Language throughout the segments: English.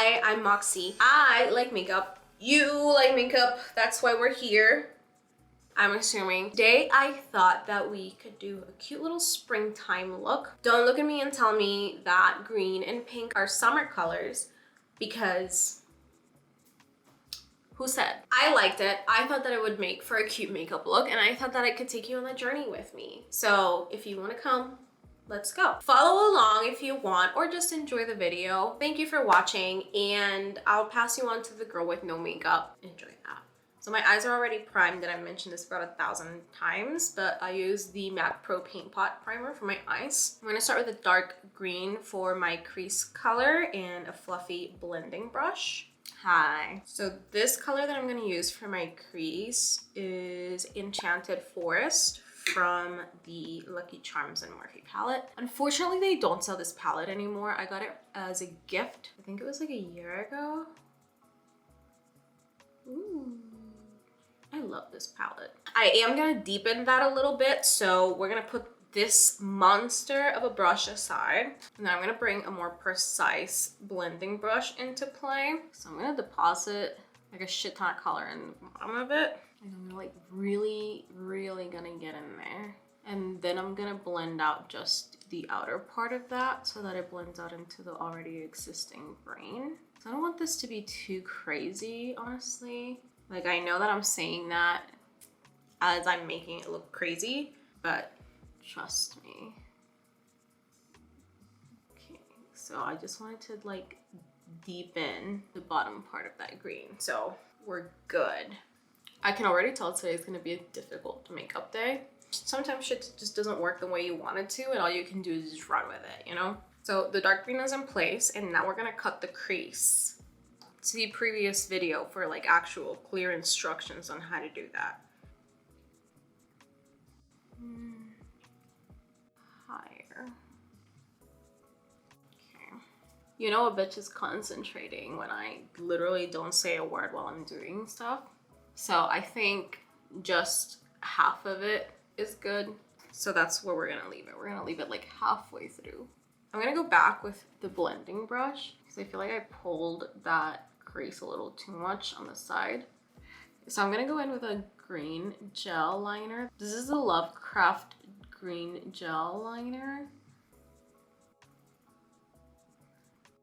Hi, I'm Moxie. I like makeup. You like makeup. That's why we're here. I'm assuming. Today, I thought that we could do a cute little springtime look. Don't look at me and tell me that green and pink are summer colors because who said? I liked it. I thought that it would make for a cute makeup look, and I thought that I could take you on the journey with me. So if you want to come, let's go. Follow along if you want, or just enjoy the video. Thank you for watching, and I'll pass you on to the girl with no makeup. Enjoy that. So my eyes are already primed, and I've mentioned this about 1,000 times, but I use the MAC Pro Paint Pot Primer for my eyes. I'm gonna start with a dark green for my crease color and a fluffy blending brush. Hi. So this color that I'm gonna use for my crease is Enchanted Forest from the Lucky Charms and Morphe palette. Unfortunately, they don't sell this palette anymore. I got it as a gift. I think it was like a year ago. Ooh, I love this palette. I am gonna deepen that a little bit, so we're gonna put this monster of a brush aside, and then I'm gonna bring a more precise blending brush into play. So I'm gonna deposit like a shit ton of color in the bottom of it. And I'm gonna like really gonna get in there. And then I'm gonna blend out just the outer part of that so that it blends out into the already existing grain. So I don't want this to be too crazy, honestly. Like, I know that I'm saying that as I'm making it look crazy, but trust me. Okay, so I just wanted to like deepen the bottom part of that green. So we're good. I can already tell today is gonna be a difficult makeup day. Sometimes shit just doesn't work the way you want it to, and all you can do is just run with it, you know? So the dark green is in place, and now we're gonna cut the crease. See the previous video for like actual clear instructions on how to do that. Higher. Okay. You know a bitch is concentrating when I literally don't say a word while I'm doing stuff. So I think just half of it is good. So that's where we're gonna leave it. We're gonna leave it like halfway through. I'm gonna go back with the blending brush because I feel like I pulled that crease a little too much on the side. So I'm gonna go in with a green gel liner. This is the Lovecraft green gel liner.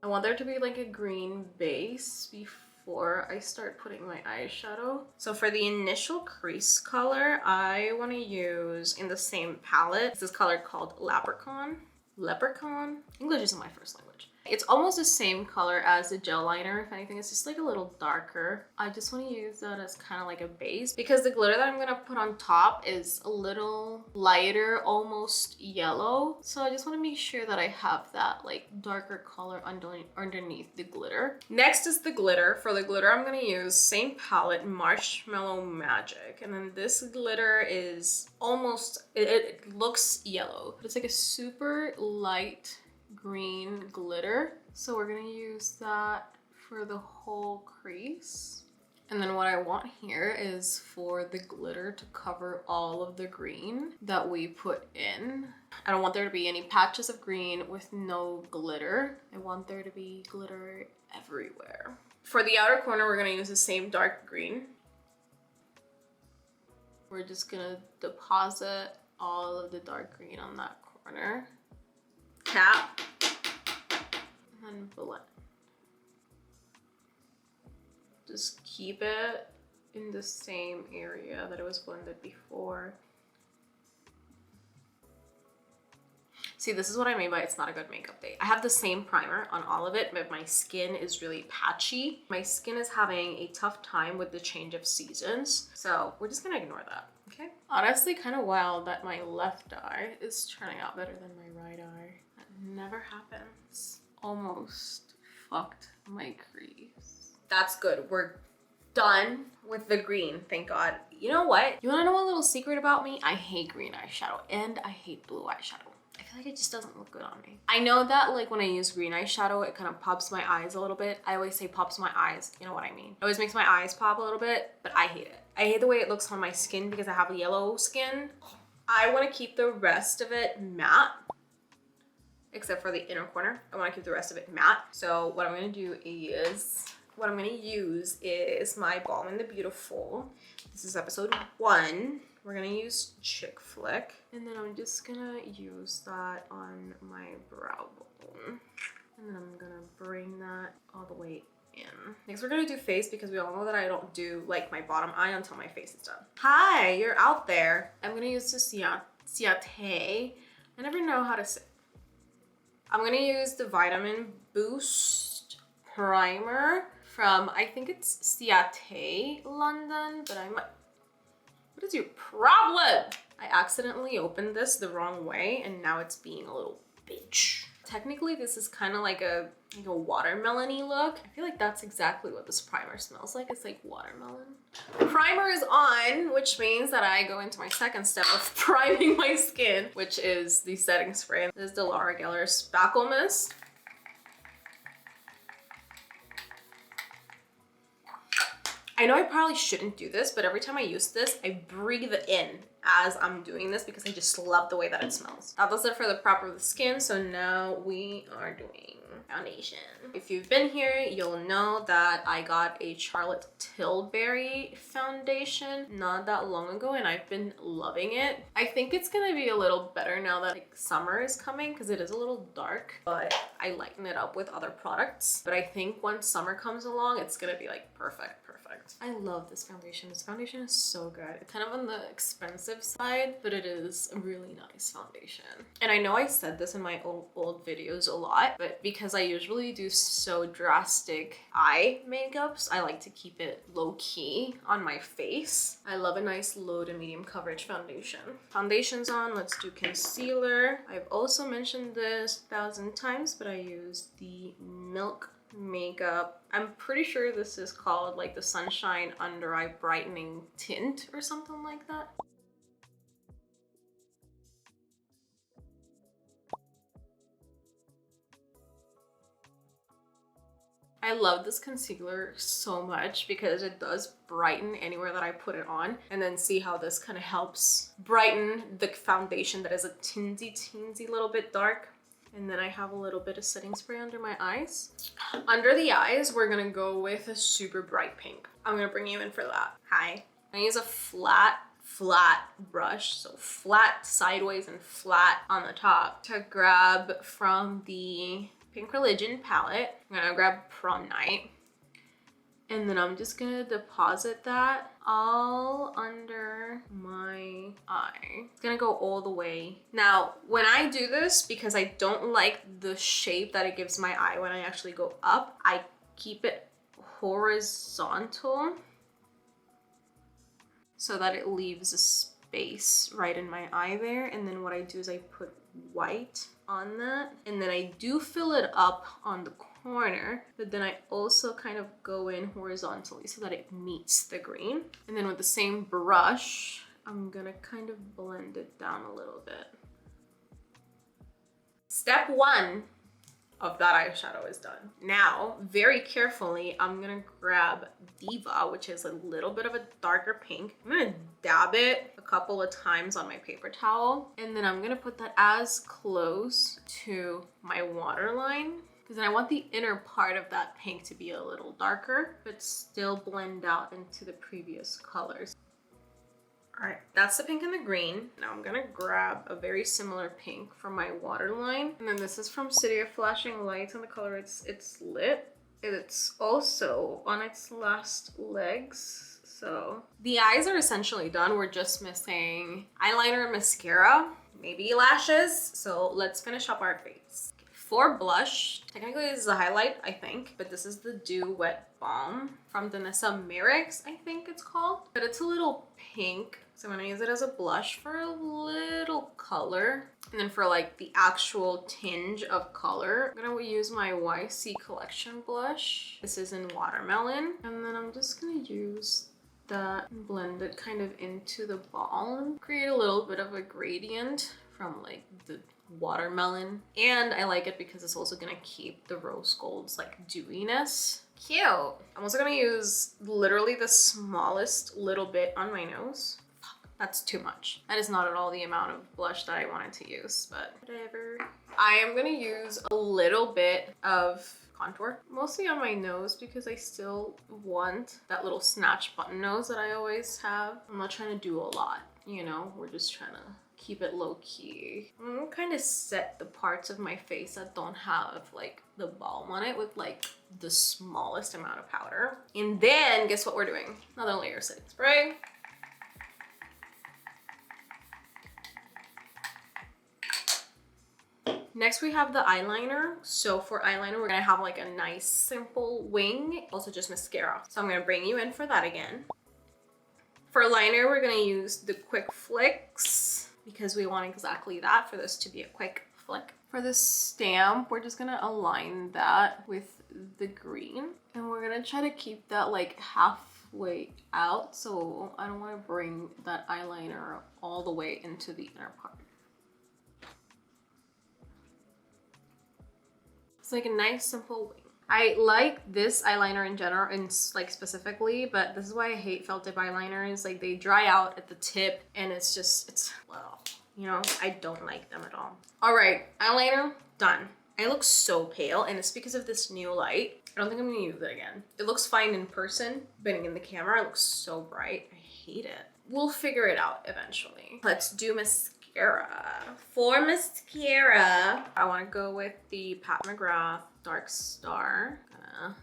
I want there to be like a green base before I start putting my eyeshadow. So for the initial crease color, I want to use in the same palette this color called Leprechaun. Leprechaun? English isn't my first language. It's almost the same color as the gel liner. If anything, it's just like a little darker. I just want to use that as kind of like a base because the glitter that I'm going to put on top is a little lighter, almost yellow. So I just want to make sure that I have that like darker color underneath the glitter. Next is the glitter. For the glitter, I'm going to use same palette, Marshmallow Magic. And then this glitter is almost, it looks yellow, but it's like a super light green glitter. So we're gonna use that for the whole crease. And then what I want here is for the glitter to cover all of the green that we put in. I don't want there to be any patches of green with no glitter. I want there to be glitter everywhere. For the outer corner, we're gonna use the same dark green. We're just gonna deposit all of the dark green on that corner. Tap and blend. Just keep it in the same area that it was blended before. See, this is what I mean by it's not a good makeup day. I have the same primer on all of it, but my skin is really patchy. My skin is having a tough time with the change of seasons. So we're just gonna ignore that, okay? Honestly, kind of wild that my left eye is turning out better than my right eye. That never happens. Almost fucked my crease. That's good. We're done with the green, thank God. You know what? You wanna know a little secret about me? I hate green eyeshadow and I hate blue eyeshadow. I feel like it just doesn't look good on me. I know that like when I use green eyeshadow, it kind of pops my eyes a little bit. I always say pops my eyes, you know what I mean. It always makes my eyes pop a little bit, but I hate it. I hate the way it looks on my skin because I have yellow skin. I want to keep the rest of it matte. except for the inner corner. I want to keep the rest of it matte. So what I'm going to do is, what I'm going to use is my Balm in the Beautiful. This is episode 1. We're going to use Chick Flick. And then I'm just going to use that on my brow bone. And then I'm going to bring that all the way in. Next we're gonna do face, because we all know that I don't do like my bottom eye until my face is done. Hi, you're out there. I'm gonna use the CIATE. I never know how to say. I'm gonna use the Vitamin Boost Primer from, I think it's CIATE London, but I might. What is your problem? I accidentally opened this the wrong way and now it's being a little bitch. Technically, this is kind of like a watermelon-y look. I feel like that's exactly what this primer smells like. It's like watermelon. The primer is on, which means that I go into my second step of priming my skin, which is the setting spray. This is the Laura Geller Spackle Mist. I know I probably shouldn't do this, but every time I use this, I breathe it in as I'm doing this because I just love the way that it smells. That does it for the prep of the skin, so now we are doing foundation. If you've been here, you'll know that I got a Charlotte Tilbury foundation not that long ago and I've been loving it. I think it's gonna be a little better now that like summer is coming because it is a little dark, but I lighten it up with other products. But I think once summer comes along, it's gonna be like perfect. I love this foundation. This foundation is so good. It's kind of on the expensive side, but it is a really nice foundation. And I know I said this in my old videos a lot, but because I usually do so drastic eye makeups, I like to keep it low-key on my face. I love a nice low to medium coverage foundation. Foundation's on, let's do concealer. I've also mentioned this 1,000 times, but I use the Milk Makeup. I'm pretty sure this is called like the Sunshine Under Eye Brightening Tint or something like that. I love this concealer so much because it does brighten anywhere that I put it on, and then see how this kind of helps brighten the foundation that is a teensy little bit dark. And then I have a little bit of setting spray under my eyes. Under the eyes, we're gonna go with a super bright pink. I'm gonna bring you in for that. Hi. I use a flat brush, so flat sideways and flat on the top, to grab from the Pink Religion palette. I'm gonna grab Prom Night. And then I'm just gonna deposit that all under my eye. It's gonna go all the way. Now, when I do this, because I don't like the shape that it gives my eye when I actually go up, I keep it horizontal so that it leaves a space right in my eye there. And then what I do is I put white on that, and then I do fill it up on the corner, but then I also kind of go in horizontally so that it meets the green. And then with the same brush, I'm gonna kind of blend it down a little bit. Step 1 of that eyeshadow is done. Now, very carefully, I'm gonna grab Diva, which is a little bit of a darker pink. I'm gonna dab it a couple of times on my paper towel, and then I'm gonna put that as close to my waterline, because then I want the inner part of that pink to be a little darker, but still blend out into the previous colors. All right, that's the pink and the green. Now I'm gonna grab a very similar pink from my waterline. And then this is from City of Flashing Lights, and the color it's Lit. It's also on its last legs. So the eyes are essentially done. We're just missing eyeliner and mascara, maybe lashes. So let's finish up our face. For blush, technically this is a highlight, I think, but this is the Dew Wet Balm from Danessa Myricks, I think it's called. But it's a little pink, so I'm gonna use it as a blush for a little color. And then for like the actual tinge of color, I'm gonna use my YC Collection blush. This is in Watermelon. And then I'm just gonna use that and blend it kind of into the balm. Create a little bit of a gradient from like the watermelon, and I like it because it's also gonna keep the rose gold's like dewiness. Cute. I'm also gonna use literally the smallest little bit on my nose. Fuck. That's too much. That is not at all the amount of blush that I wanted to use, but whatever. I am gonna use a little bit of contour, mostly on my nose because I still want that little snatch button nose that I always have. I'm not trying to do a lot, you know, we're just trying to keep it low key. I'm gonna kind of set the parts of my face that don't have like the balm on it with like the smallest amount of powder. And then guess what we're doing? Another layer setting spray. Next we have the eyeliner. So for eyeliner, we're gonna have like a nice simple wing, also just mascara. So I'm gonna bring you in for that again. For liner, we're gonna use the quick flicks because we want exactly that, for this to be a quick flick. For the stamp, we're just gonna align that with the green, and we're gonna try to keep that like halfway out, so I don't want to bring that eyeliner all the way into the inner part. It's like a nice simple wing. I like this eyeliner in general and like specifically, but this is why I hate felt tip eyeliners. Like they dry out at the tip and it's just, well, you know, I don't like them at all. All right, eyeliner done. I look so pale and it's because of this new light. I don't think I'm gonna use it again. It looks fine in person, but in the camera, it looks so bright. I hate it. We'll figure it out eventually. Let's do mascara. For mascara, I want to go with the Pat McGrath Dark Star. Gonna,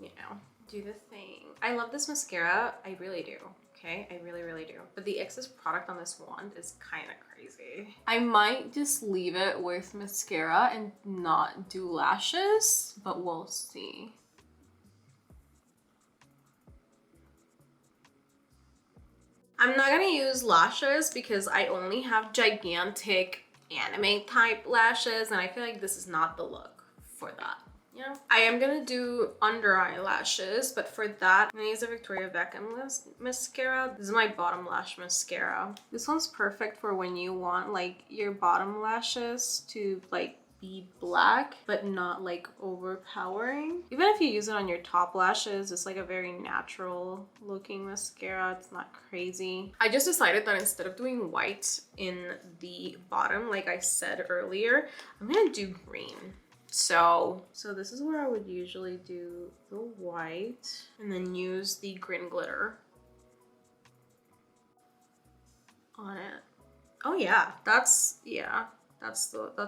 you know, do the thing. I love this mascara. I really do. Okay, I really, really do. But the excess product on this wand is kind of crazy. I might just leave it with mascara and not do lashes, but we'll see. I'm not gonna use lashes because I only have gigantic anime type lashes and I feel like this is not the look for that. Yeah, I am gonna do under eyelashes, but for that, I'm gonna use a Victoria Beckham mascara. This is my bottom lash mascara. This one's perfect for when you want like your bottom lashes to like be black, but not like overpowering. Even if you use it on your top lashes, it's like a very natural looking mascara. It's not crazy. I just decided that instead of doing white in the bottom, like I said earlier, I'm gonna do green. So this is where I would usually do the white and then use the green glitter on it. Oh yeah, that's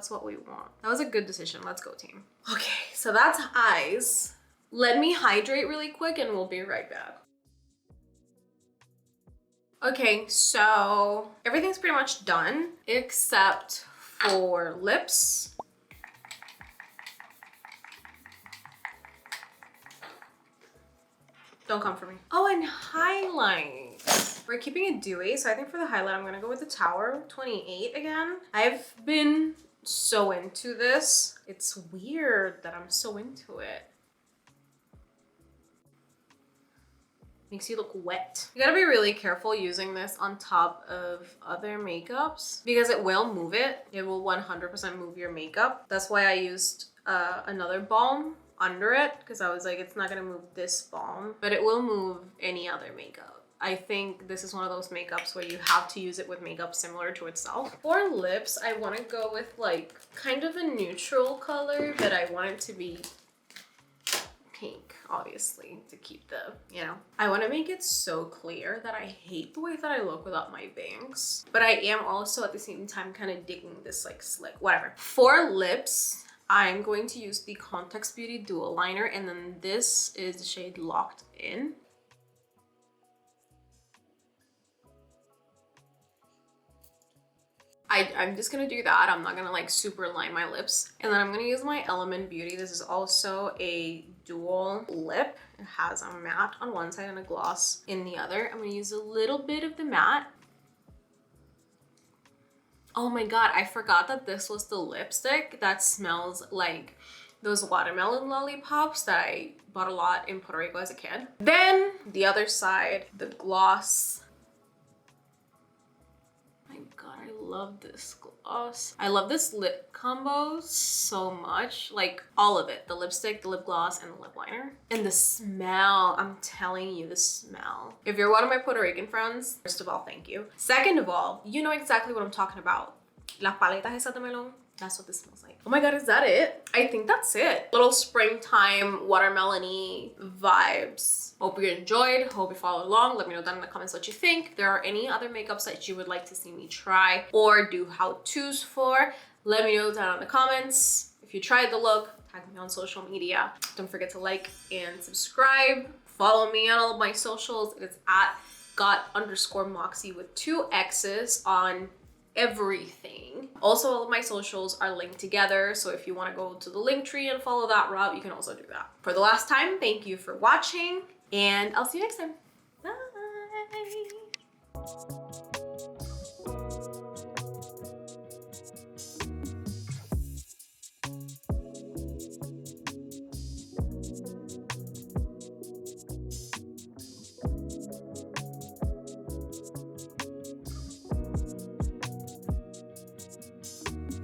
what we want. That was a good decision. Let's go, team. Okay, so that's eyes. Let me hydrate really quick and we'll be right back. Okay, so everything's pretty much done except for lips. Don't come for me. Oh, and highlight. We're keeping it dewy, so I think for the highlight, I'm gonna go with the Tower 28 again. I've been so into this. It's weird that I'm so into it. Makes you look wet. You gotta be really careful using this on top of other makeups because it will move it. It will 100% move your makeup. That's why I used another balm under it because I was like, it's not gonna move this balm, but it will move any other makeup. I think this is one of those makeups where you have to use it with makeup similar to itself. For lips, I want to go with like kind of a neutral color, but I want it to be pink, obviously, to keep the, you know. I want to make it so clear that I hate the way that I look without my bangs, but I am also at the same time kind of digging this like slick, whatever. For lips, I'm going to use the Context Beauty Dual Liner, and then this is the shade Locked In. I'm just gonna do that. I'm not gonna like super line my lips. And then I'm gonna use my Element Beauty. This is also a dual lip. It has a matte on one side and a gloss in the other. I'm gonna use a little bit of the matte. Oh my god, I forgot that this was the lipstick that smells like those watermelon lollipops that I bought a lot in Puerto Rico as a kid. Then the other side, the gloss. My god, I love this gloss. gloss. I love this lip combo so much. Like all of it. The lipstick, the lip gloss, and the lip liner. And the smell, I'm telling you, the smell. If you're one of my Puerto Rican friends, first of all, thank you. Second of all, you know exactly what I'm talking about. Las paletas esas de melón. That's what this smells like. Oh my god, is that it? I think that's it. Little springtime watermelon-y vibes. Hope you enjoyed. Hope you followed along. Let me know down in the comments what you think. If there are any other makeups that you would like to see me try or do how-tos for, let me know down in the comments. If you tried the look, tag me on social media. Don't forget to like and subscribe. Follow me on all of my socials. It is at got_Moxie with 2 X's on everything. Also, all of my socials are linked together, so if you want to go to the link tree and follow that route, you can also do that. For the last time, thank you for watching, and I'll see you next time. Bye.